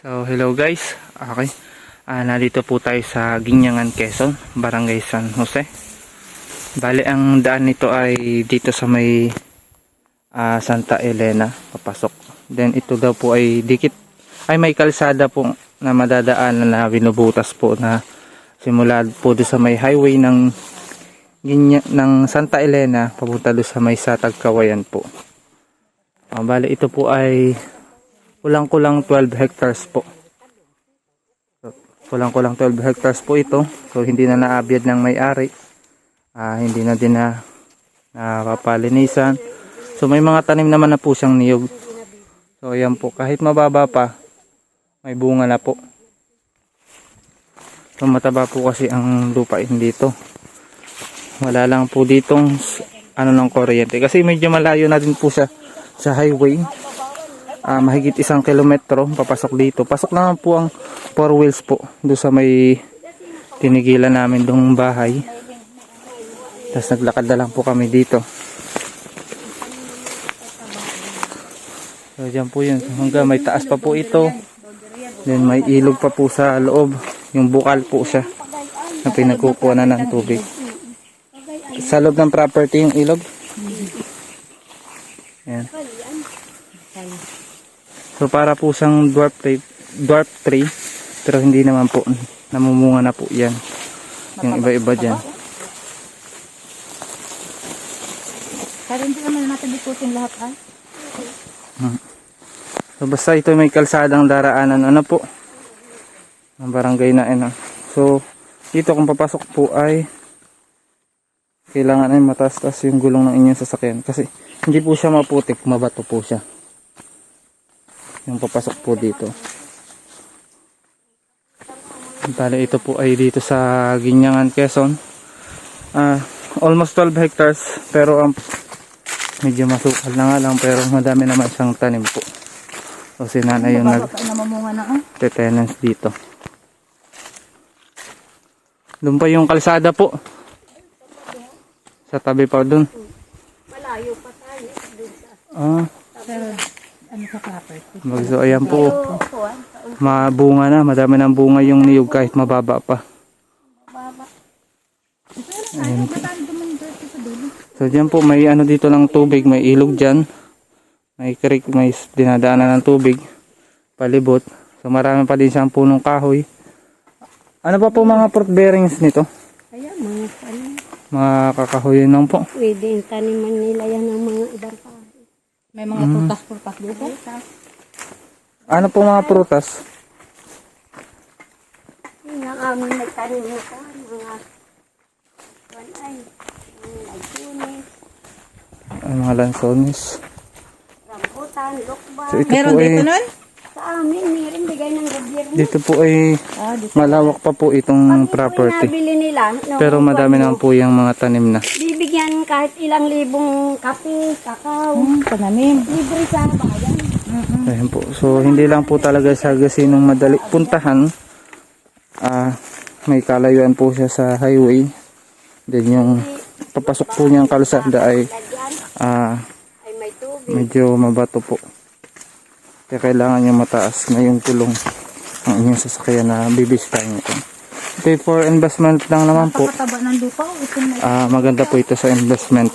So hello guys, okay. Narito po tayo sa Guinyangan, Quezon, Barangay San Jose. Bali ang daan nito ay dito sa may Santa Elena, papasok. Then ito daw po ay may kalsada po na madadaanan na binubutas po na simula po doon sa may highway ng Santa Elena papunta doon sa may Satag Kawayan po. Bali ito po ay kulang-kulang 12 hectares po. Kulang-kulang 12 hectares po ito. So hindi na naabyad ng may-ari. Hindi na din nakapalinisan. So may mga tanim naman na po siyang niyog. So ayan po, kahit mababa pa, may bunga na po. So mataba po kasi ang lupain dito. Wala lang po ditong ng kuryente. Kasi medyo malayo na din po siya sa highway. Mahigit 1 kilometro papasok dito. Pasok naman po ang 4 wheels po doon sa may tinigilan namin dong bahay. Tapos naglakad na lang po kami dito. So dyan po yun, hanggang may taas pa po ito. Then may ilog pa po sa loob. Yung bukal po siya na pinagkukuha na ng tubig. Sa loob ng property yung ilog. Yan. So para po siyang dwarf tree, pero hindi naman po, namumunga na po yan. Yung iba-iba dyan. Kaya hindi naman natin bikutin lahat ay. So basta ito may kalsadang daraanan, po, ng barangay na ina. So dito kung papasok po ay kailangan ay mataas-taas yung gulong ng inyong sasakyan. Kasi hindi po siya maputik, mabato po siya. Yung papasok po dito. Bale ito po ay dito sa Guinyangan, Quezon. Almost 12 hectares pero medyo masukal na nga lang, pero madami naman siyang tanim po. So si nanay yung nag-tenants dito. Doon pa yung kalsada po. Sa tabi pa doon. Malayo pa tayo. Pero sa property. So ayan po. Mabunga na. Madami ng bunga yung niyog kahit mababa pa. Ayan po. So dyan po may dito ng tubig. May ilog dyan. May creek. May dinadaanan ng tubig. Palibot. So marami pa din siyang punong kahoy. Ano pa po mga fruit bearings nito? Ayan, mga kakahoyin lang po. Pwede yung taniman nila yan ng mga ibang kahoy. May mga prutas-prutas dito. Ano po mga prutas? Yung amin nagtanim mo ka, mga lansones. Mga lansones. Rambutan, lokban. So ito meron po dito nun? Sa amin, meron bigay ng gobyerno. Dito po ay malawak pa po itong property. Nila, pero madami naman po yung mga tanim na. Bibigyan kahit ilang libong kape, kakao, pananim. Libre sa bayan. Ayan po. So hindi lang po talaga sa gasinong madali puntahan. May kalayuan po siya sa highway. Then yung papasok po niyang kalsada ay medyo mabato po. Kaya kailangan niya mataas na yung tulong ng inyong sasakyan na bibisitahin ito. Okay, for investment lang naman po. Maganda po ito sa investment.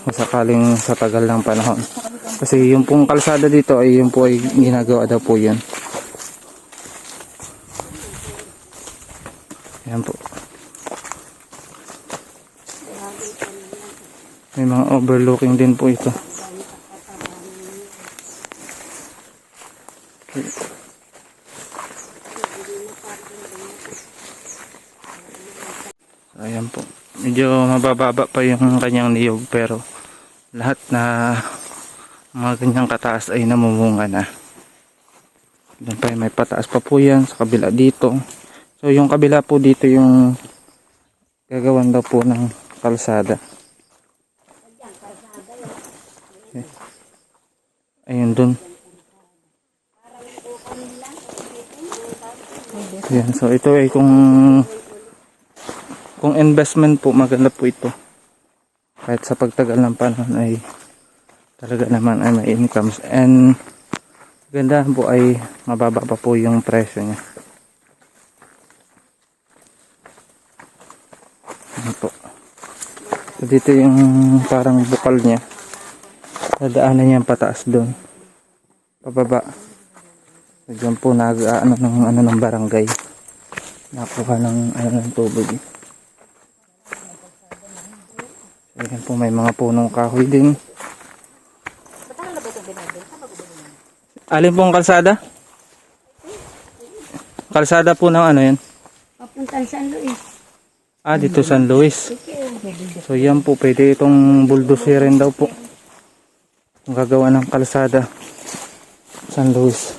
Masakaling sa tagal ng panahon. Kasi yung pong kalsada dito ay yung po ay ginagawa daw po yun. Ayan po. May mga overlooking din po ito. Ayan po. Medyo mabababa pa yung kanyang niyog, pero lahat na mga ganyang kataas ay namumunga na. Doon pa may pataas pa po yan sa kabila dito. So yung kabila po dito yung gagawan daw po ng kalsada. Okay. Ayun dun. Ayan, so ito ay kung investment po, maganda po ito. Kahit sa pagtagal ng panahon ay talaga naman ay may incomes. And Ganda po ay mababa pa po yung presyo niya. Ano po. So, dito yung parang bukal niya. Dadaanan niya pataas doon. Pababa. So, dyan po ano ng barangay. Nakuha ng ng tubig. So, yan po may mga punong kahoy din. Alin pong kalsada? Kalsada po ng ano yan? Papuntan San Luis. Dito San Luis. So yan po, pwede itong bulldozerin daw po. Kung gagawa ng kalsada. San Luis.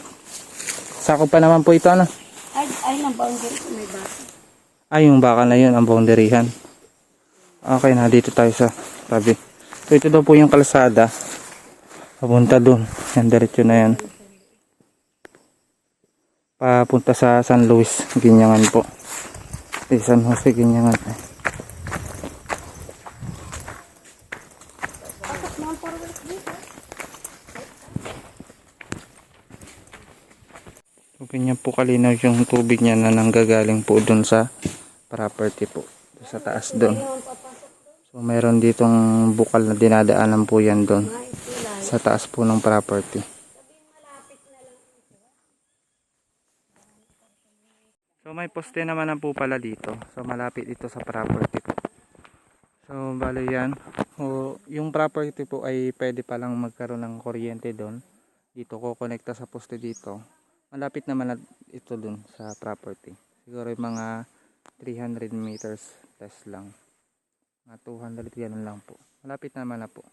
Sakop pa naman po ito, ano? Ay, nang boundary ko may baka. Yung baka na yun, ang boundaryhan. Okay na, dito tayo sa tabi. So ito daw po yung kalsada. Papunta dun. Yan, diretso na yan. Papunta sa San Luis, Ginyangan po. San Jose, Ginyangan. So, ganyan po kalinaw yung tubig niya na nanggagaling po dun sa property po. Sa taas dun. So, mayroon ditong bukal na dinadaanan po yan dun. Sa taas po ng property. So may poste naman na po pala dito. So malapit ito sa property po. So bali yan. Yung property po ay pwede palang magkaroon ng kuryente doon. Dito ko konekta sa poste dito. Malapit naman na ito doon sa property. Siguro yung mga 300 meters less lang. Mga 200 ganun lang po. Malapit naman na po.